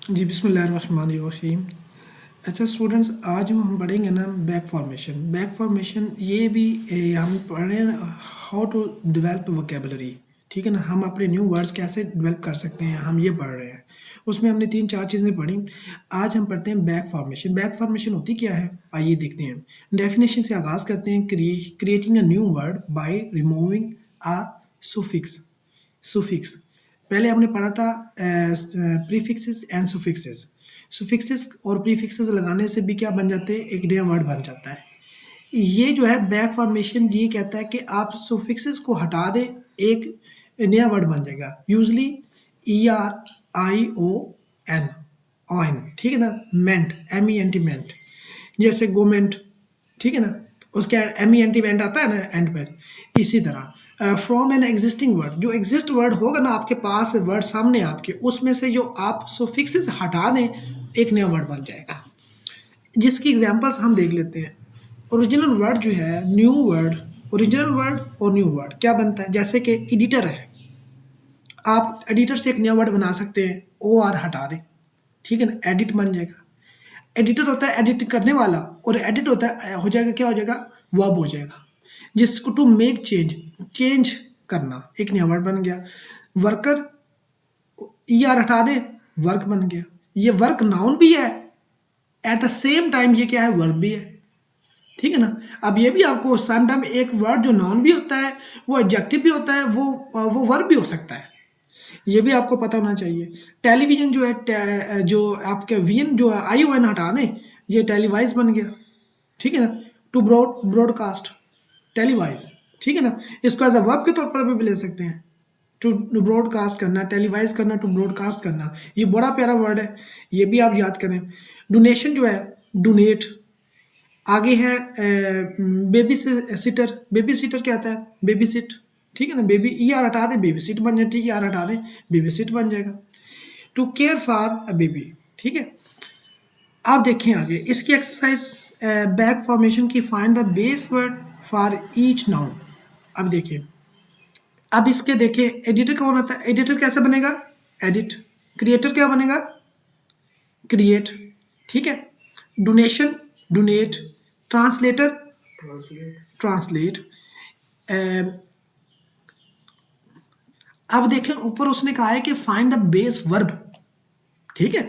जी, बिस्मिल्लाहिर्रहमानिर्रहीम। अच्छा स्टूडेंट्स, आज हम पढ़ेंगे ना बैक फॉर्मेशन। बैक फॉर्मेशन ये भी हम पढ़ रहे हैं हाउ टू डेवलप वोकेबलरी। ठीक है ना, हम अपने न्यू वर्ड्स कैसे डेवलप कर सकते हैं, हम ये पढ़ रहे हैं। उसमें हमने 3-4 चीज़ें पढ़ी। आज हम पढ़ते हैं बैक फॉर्मेशन। बैक फॉर्मेशन होती क्या है, आइए देखते हैं। डेफिनेशन से आगाज़ करते हैं। Creating a new word by removing a suffix. Suffix पहले हमने पढ़ा था प्रीफिक्सेस एंड सुफिक्सेस। सुफिक्सेस और प्रीफिक्सेस लगाने से भी क्या बन जाते हैं, एक नया वर्ड बन जाता है। ये जो है बैक फॉर्मेशन ये कहता है कि आप सुफिक्सेस को हटा दें, एक नया वर्ड बन जाएगा। यूजली ERION, ऑन, ठीक है ना। मेंट, MENT, मेंट, जैसे गोमेंट, ठीक है ना। उसके MENT मेंट आता है ना एंड पर। इसी तरह फ्रॉम एन एग्जिस्टिंग वर्ड, जो एग्जिस्ट वर्ड होगा ना आपके पास, वर्ड सामने आपके, उसमें से जो आप सुफिक्सेस हटा दें, एक नया वर्ड बन जाएगा। जिसकी एग्जांपल्स हम देख लेते हैं। ओरिजिनल वर्ड जो है, न्यू वर्ड, ओरिजिनल वर्ड और न्यू वर्ड क्या बनता है, जैसे कि एडिटर है। आप एडिटर से एक नया वर्ड बना सकते हैं, OR हटा दें, ठीक है ना, एडिट बन जाएगा। एडिटर होता है एडिट करने वाला, और एडिट होता है हो जाएगा, क्या हो जाएगा, वर्ब हो जाएगा। जिसको टू मेक चेंज, चेंज करना, एक नया वर्ड बन गया। वर्कर, ER हटा दे, वर्क बन गया। ये वर्क नाउन भी है, एट द सेम टाइम ये क्या है, वर्ब भी है, ठीक है ना। अब ये भी आपको सेम टाइम एक वर्ड जो नाउन भी होता है, वो एडजेक्टिव भी होता है, वो वर्ब भी हो सकता है। ये भी आपको पता होना चाहिए। टेलीविजन जो है, जो आपके वियन जो है, ION हटा दें, ये टेलीवाइज बन गया, ठीक है ना। टू ब्रॉडकास्ट, टेलीवाइज, ठीक है ना। इसको एज अ वर्ब के तौर पर भी ले सकते हैं। टू ब्रॉडकास्ट करना, टेलीवाइज करना, टू ब्रॉडकास्ट करना, ये बड़ा प्यारा वर्ड है, ये भी आप याद करें। डोनेशन जो है, डोनेट। आगे है बेबी सिटर। बेबी सिटर क्या होता है, बेबी सिट, ठीक है ना। बेबी ER हटा दे, बेबी सिट बन जाती है, ER हटा दे, बेबी सिट बन जाएगा। To care for a baby, ठीक है। आप देखें आगे इसकी एक्सरसाइज, बैक फॉर्मेशन की। Find the base word for each noun. अब देखिए, अब इसके देखें, एडिटर कौन होता है, एडिटर कैसे बनेगा, एडिट। क्रिएटर क्या बनेगा, क्रिएट, ठीक है। Donation, donate. Translator, translate. अब देखें ऊपर उसने कहा है कि फाइंड द बेस वर्ब, ठीक है।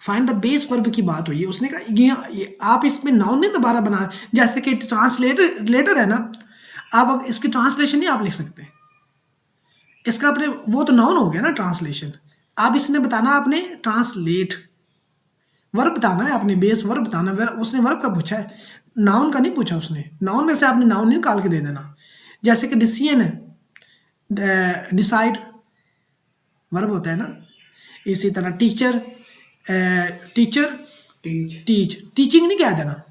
फाइंड द बेस वर्ब की बात हुई है, उसने कहा ये आप इसमें नाउन नहीं दोबारा बना, जैसे कि ट्रांसलेटर लेटर है ना, आप अब इसकी ट्रांसलेशन नहीं आप लिख सकते। इसका अपने वो तो नाउन हो गया ना ट्रांसलेशन। आप इसने बताना आपने ट्रांसलेट, वर्ब बताना है आपने, बेस वर्ब बताना। उसने वर्ब का पूछा है, नाउन का नहीं पूछा उसने। नाउन में से आपने नाउन नहीं निकाल के दे देना। जैसे कि डिसीजन है, डिसाइड, वर्ब होता है ना। इसी तरह टीचर, टीचर, टीच, टीचिंग नहीं कह देना,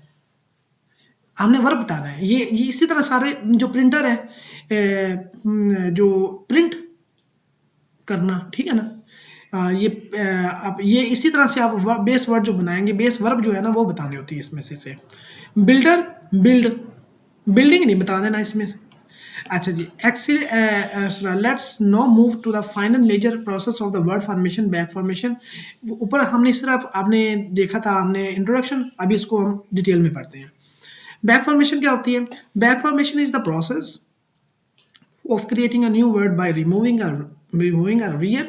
हमने वर्ब बताना है। ये इसी तरह सारे जो प्रिंटर है, जो प्रिंट करना, ठीक है ना। अब ये इसी तरह से आप बेस वर्ड जो बनाएंगे, बेस वर्ब जो है ना, वो बतानी होती है इसमें से। बिल्डर, बिल्ड, बिल्डिंग नहीं बता देना इसमें से। अच्छा जी, let's no move to the final major process of the word formation, back formation. ऊपर हमने सिर्फ आपने देखा था, हमने इंट्रोडक्शन, अभी इसको हम डिटेल में पढ़ते हैं। बैक फॉर्मेशन क्या होती है, back formation is the process of creating a new word by removing a real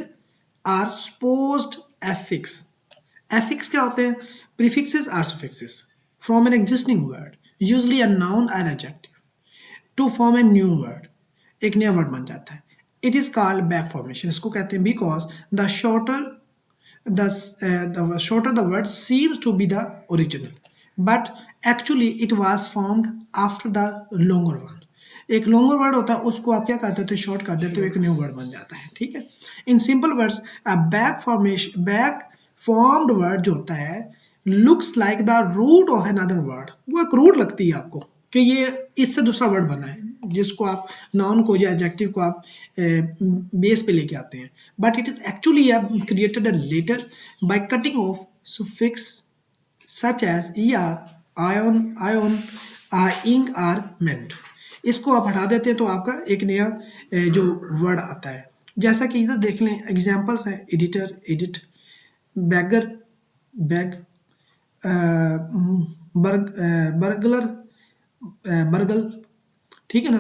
or supposed affix. Affix क्या होते हैं, prefixes or suffixes from an existing word, usually a noun or adjective, to form a new word, एक नया word बन जाता है। It is called back formation, इसको कहते हैं because the shorter the word seems to be the original, but actually it was formed after the longer one. एक longer word होता है, उसको आप क्या कर देते हो, शॉर्ट कर देते हो, एक न्यू वर्ड बन जाता है, ठीक है। In simple words, back formed word जो होता है, looks like the root of another word, वो एक रूट लगती है आपको कि ये इससे दूसरा वर्ड बना है, जिसको आप नाउन को या एडजेक्टिव को आप बेस पे लेके आते हैं। But it is actually created later by cutting off suffix such as ER, ion, ing, ar, ment. इसको आप हटा देते हैं तो आपका एक नया जो वर्ड आता है। जैसा कि इधर देख लें, एग्जाम्पल्स है, editor, edit, beggar, beg, burglar, burgle, ठीक है ना।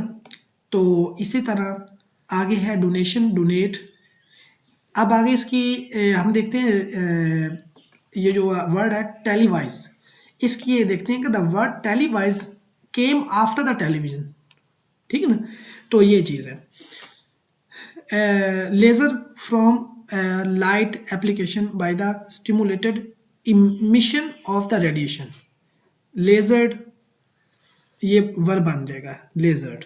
तो इसी तरह आगे है डोनेशन, डोनेट। अब आगे इसकी हम देखते हैं ये जो वर्ड है टेलीवाइज, इसकी ये देखते हैं कि the word televise came after the television, ठीक है ना। तो ये चीज़ है। Laser from light application by the stimulated emission of the radiation. Lasered, ये वर्ब बन जाएगा लेजर्ड,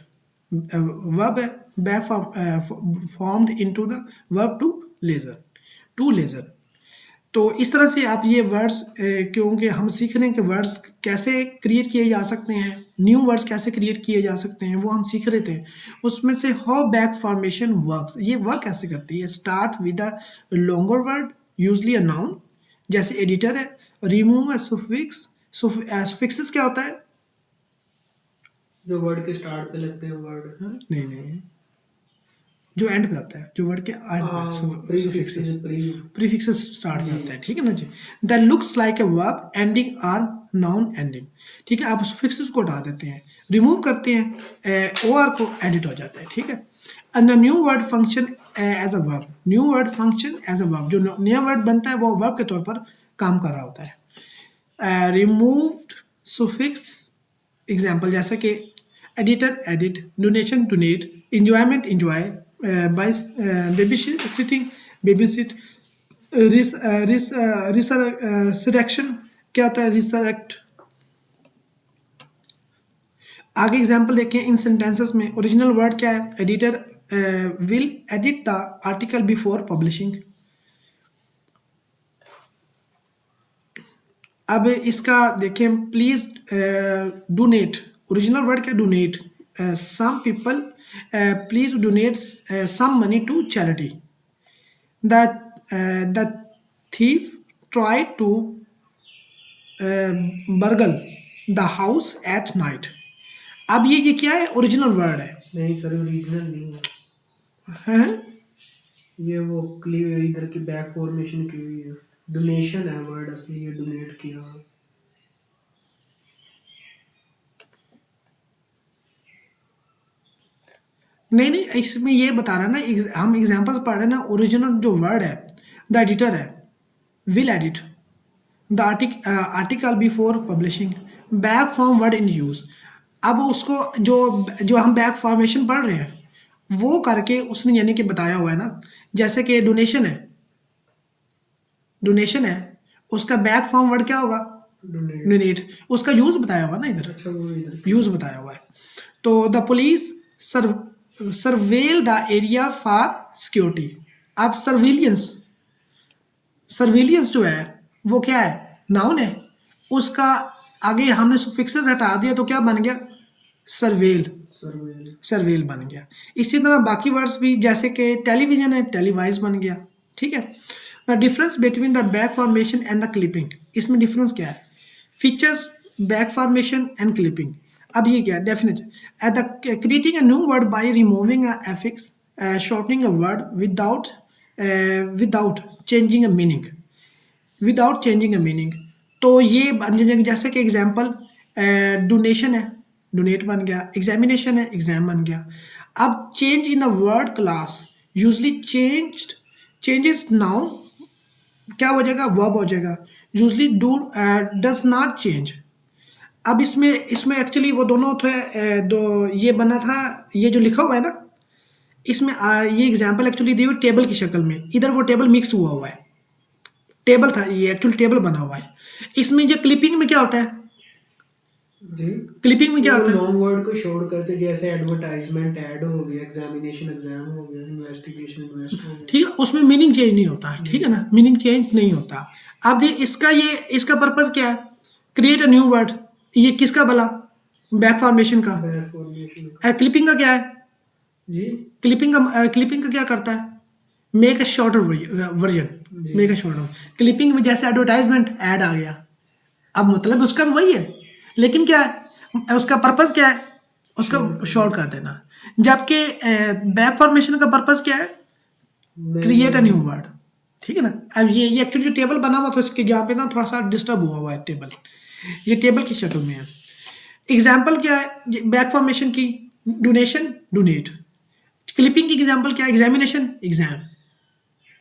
वर्ब है, back formed into the verb to laser, to laser. तो इस तरह से आप ये वर्ड्स, क्योंकि हम सीख रहे हैं कि वर्ड्स कैसे क्रिएट किए जा सकते हैं, न्यू वर्ड्स कैसे क्रिएट किए जा सकते हैं, वो हम सीख रहे थे। उसमें से हाउ बैक फॉर्मेशन वर्क्स, ये वर्क कैसे करती है। Start with a longer word, usually a noun, जैसे एडिटर है। रिमूव अ सुफिक्स, सुफिक्सेस क्या होता है। जो वर्ड के स्टार्ट पे लगते हैं वर्ड। नहीं नहीं, जो एंड पे आता है, जो वर्ड के एंड पे सुफिक्सेस, प्रीफिक्सेस स्टार्ट में आता है, ठीक है ना जी। That looks like a verb ending or noun ending, ठीक है। आप सुफिक्सेस को हटा देते हैं, रिमूव करते हैं, ओ आर को एडिट हो जाता है, ठीक है। And new word function as a verb, new word function as a verb, जो नया वर्ड बनता है वो वर्ब के तौर पर काम कर रहा होता है। रिमूव्ड सुफिक्स एग्जाम्पल जैसे कि editor, edit, donation, donate, enjoyment, enjoy, by baby sitting, baby sit, resurrection क्या होता है, रिसरेक्ट। आगे एग्जाम्पल देखें इन सेंटेंसेस में। ओरिजिनल वर्ड क्या है, editor will edit the article before publishing. अब इसका देखें, प्लीज डोनेट, ओरिजिनल वर्ड क्या, donate. Some people please donate some money to charity. The thief tried to burgle the house at night। अब ये क्या है, ओरिजिनल वर्ड है। नहीं सर, ओरिजिनल नहीं है, ये वो क्लीव इधर की बैक फॉर्मेशन की हुई है। डोनेशन है वर्ड असली, ये डोनेट किया। नहीं नहीं, इसमें ये बता रहा है ना, हम एग्जांपल्स पढ़ रहे हैं ना। ओरिजिनल जो वर्ड है, द एडिटर है, will edit the article before publishing, back form word in use. अब उसको जो जो हम बैक फॉर्मेशन पढ़ रहे हैं वो करके उसने यानी कि बताया हुआ है ना। जैसे कि डोनेशन है, डोनेशन है, उसका बैक फॉर्म वर्ड क्या होगा, डोनेट। उसका यूज बताया हुआ ना इधर, अच्छा वो इधर यूज बताया हुआ है। तो the police surveil the area for security. अब सर्विलियंस, सर्विलियंस जो है वो क्या है, नाउन है। उसका आगे हमने सुफिक्सेस हटा दिया तो क्या बन गया, सर्वेल, सर्वेल। सर्वेल बन गया। इसी तरह बाकी वर्ड्स भी, जैसे कि टेलीविजन है, टेलीवाइज बन गया, ठीक है। The difference between the back formation and the clipping, इसमें डिफरेंस क्या है, features back formation and clipping. अब ये क्या definition, at the creating a new word by removing a affix, shortening a word without changing a meaning, without changing a meaning. तो ये बन जाएगा, जैसे कि एग्जाम्पल डोनेशन है, डोनेट बन गया। एग्जामिनेशन है, एग्जाम बन गया। अब change in a word class, usually changed, changes noun क्या हो जाएगा, वर्ब हो जाएगा। Usually do does not change. अब इसमें इसमें एक्चुअली वो दोनों थे, दो ये बना था, ये जो लिखा हुआ है ना इसमें, ये एग्जाम्पल एक्चुअली दी हुई टेबल की शक्ल में, इधर वो टेबल मिक्स हुआ हुआ है, टेबल था ये, एक्चुअली टेबल बना हुआ है। इसमें जो क्लिपिंग में क्या होता है, जी क्लिपिंग में क्या होता है, लॉन्ग वर्ड को शॉर्ट करते, जैसे एडवर्टाइजमेंट ऐड हो गया, एग्जामिनेशन एग्जाम हो गया, इन्वेस्टिगेशन इन्वेस्ट हो गया। ठीक है, उसमें मीनिंग चेंज नहीं होता, ठीक है ना, मीनिंग चेंज नहीं होता। अब इसका ये इसका पर्पज क्या है, क्रिएट अ न्यू वर्ड, ये किसका भला, बैक फॉर्मेशन का। बैक फॉर्मेशन क्लिपिंग का क्या है, जी, क्लिपिंग का क्या करता है, make a shorter version, make a shorter. Clipping में जैसे एडवर्टाइजमेंट ऐड आ गया, अब मतलब उसका भी वही है, लेकिन क्या है उसका पर्पज क्या है, उसका शॉर्ट कर देना। जबकि बैक फॉर्मेशन का पर्पज क्या है, क्रिएट अ न्यू वर्ड, ठीक है ना। अब ये एक्चुअली जो टेबल बना हुआ तो इसके यहाँ पे ना थोड़ा सा डिस्टर्ब हुआ है टेबल, ये टेबल की शक्ल में है। एग्जाम्पल क्या है बैक फॉर्मेशन की, डोनेशन डोनेट, क्लिपिंग की एग्जाम्पल क्या है, एग्जामिनेशन एग्जाम।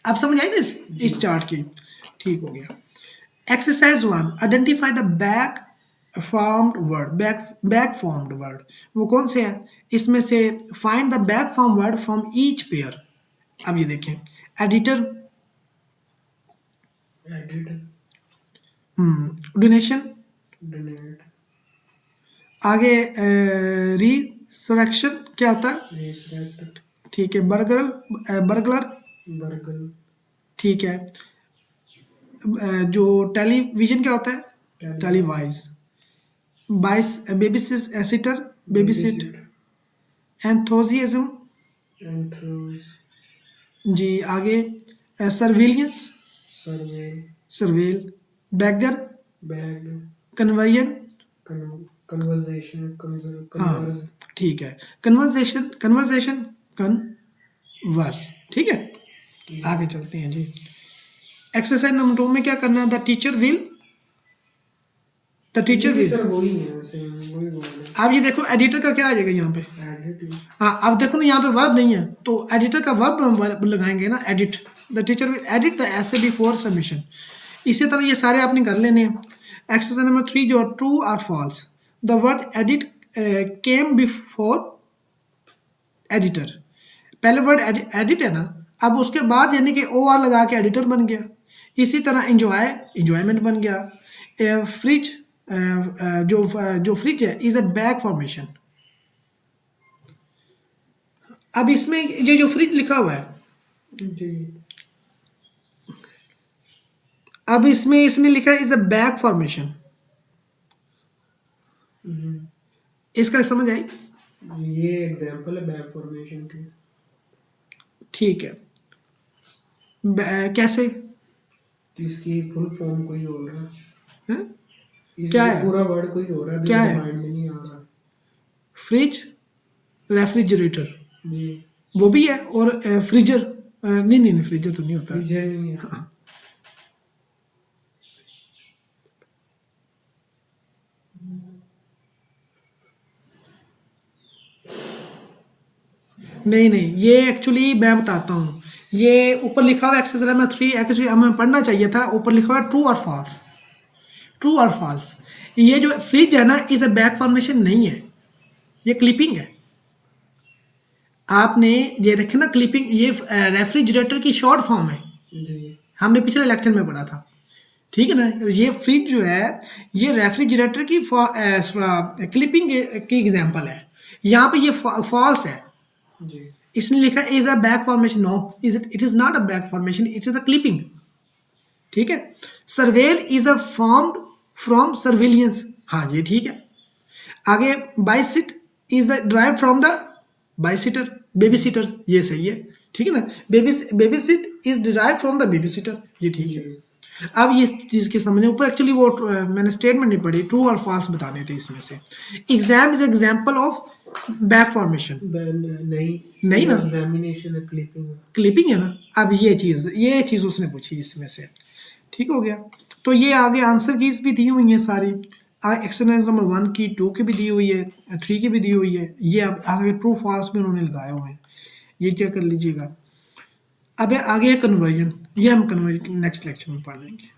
आप समझ आई ना इस चार्ट की, ठीक हो गया। Exercise 1, identify the back formed word, back formed word वो कौन से हैं, इसमें से find the back form word from each pair. अब ये देखें, एडिटर, एडिट, डोनेशन, डोनेट, आगे रिसरेक्शन क्या होता है, रिसरेक्ट, ठीक है, बर्गर, बर्गलर, बर्गल, ठीक है। जो टेलीविजन क्या होता है, टेलीवाइज, बाइस, baby sitter, baby sit, enthusiasm, enthuse, जी आगे, surveillance, survey, surveil, beggar, beg, conversion, conversation, हाँ कन्वर्ज, ठीक है, कन्वर्जेशन, कन्वर्जेशन, कन्वर्स, ठीक है। आगे चलते हैं जी। एक्सरसाइज नंबर 2 में क्या करना है, the teacher will, the teacher will. Sir वही है, सेम वही बोल रहे अब ये देखो एडिटर का क्या आ जाएगा यहाँ पे, हैं। एडिट, हाँ अब देखो ना यहाँ पे वर्ब नहीं है तो एडिटर का वर्ब लगाएंगे ना, edit, the teacher will edit the essay before submission. इसी तरह ये सारे आपने कर लेने हैं। एक्सरसाइज नंबर 3 जो ट्रू और false, the word edit came before editor, पहले वर्ड एडिट है ना, अब उसके बाद यानी कि ओ आर लगा के एडिटर बन गया। इसी तरह इंजॉय, इंजॉयमेंट बन गया। फ्रिज, जो फ्रिज है इज अ बैक फॉर्मेशन। अब इसमें ये जो फ्रिज लिखा हुआ है, जी, अब इसमें इसने लिखा है इज अ बैक फॉर्मेशन, इसका समझ आई, ये एग्जांपल है बैक फॉर्मेशन की। ठीक है। कैसे तो इसकी फुल फॉर्म कोई हो रहा है, है? इसका क्या है? पूरा वर्ड कोई हो रहा है, क्या अभी है? माइंड में नहीं आ रहा। फ्रिज, रेफ्रिजरेटर, जी, वो भी है, और फ्रीजर, नहीं नहीं नहीं फ्रीजर तो नहीं होता है। फ्रीजर नहीं है। हाँ। नहीं नहीं ये एक्चुअली मैं बताता हूँ, ये ऊपर लिखा हुआ एक्सरसाइज नंबर 3 एक्चुअली हमें पढ़ना चाहिए था, ऊपर लिखा हुआ ट्रू और फॉल्स, ट्रू और फॉल्स। ये जो फ्रिज है ना इस बैक फॉर्मेशन नहीं है, ये क्लिपिंग है। आपने ये रखे ना क्लिपिंग, ये रेफ्रिजरेटर की शॉर्ट फॉर्म है, जी, हमने पिछले लेक्चर में पढ़ा था, ठीक है ना। ये फ्रिज जो है ये रेफ्रिजरेटर की क्लिपिंग की एग्जांपल है, यहाँ पे ये फॉल्स है। जी, इसने लिखा is a back formation, no is it is not a back formation, it is a clipping, ठीक है। Surveil is a formed from surveillance, हाँ ये ठीक है। आगे babysit is derive from the babysitter, baby sitter, ये सही है, ठीक है ना। Baby sit is derive from the baby sitter, ये ठीक है। अब ये चीज़ के समझ ऊपर एक्चुअली वो मैंने स्टेटमेंट नहीं पढ़ी, ट्रू और फॉल्स बताने थे इसमें से। Exam is example of back formation, नहीं, नहीं ना, एग्जामिनेशन है, क्लिपिंग है। क्लिपिंग है ना। अब ये चीज़ उसने पूछी इसमें से, ठीक हो गया। तो ये आगे आंसर कीज भी दी हुई हैं सारी, एक्सरसाइज नंबर 1 की, 2 की भी दी हुई है, 3 की भी दी हुई है। ये अब आगे ट्रू फॉल्स में उन्होंने लगाए हुए हैं, ये चेक कर लीजिएगा। अब आगे है कन्वर्जन, ये हम कन्वर्जन नेक्स्ट लेक्चर में पढ़ लेंगे।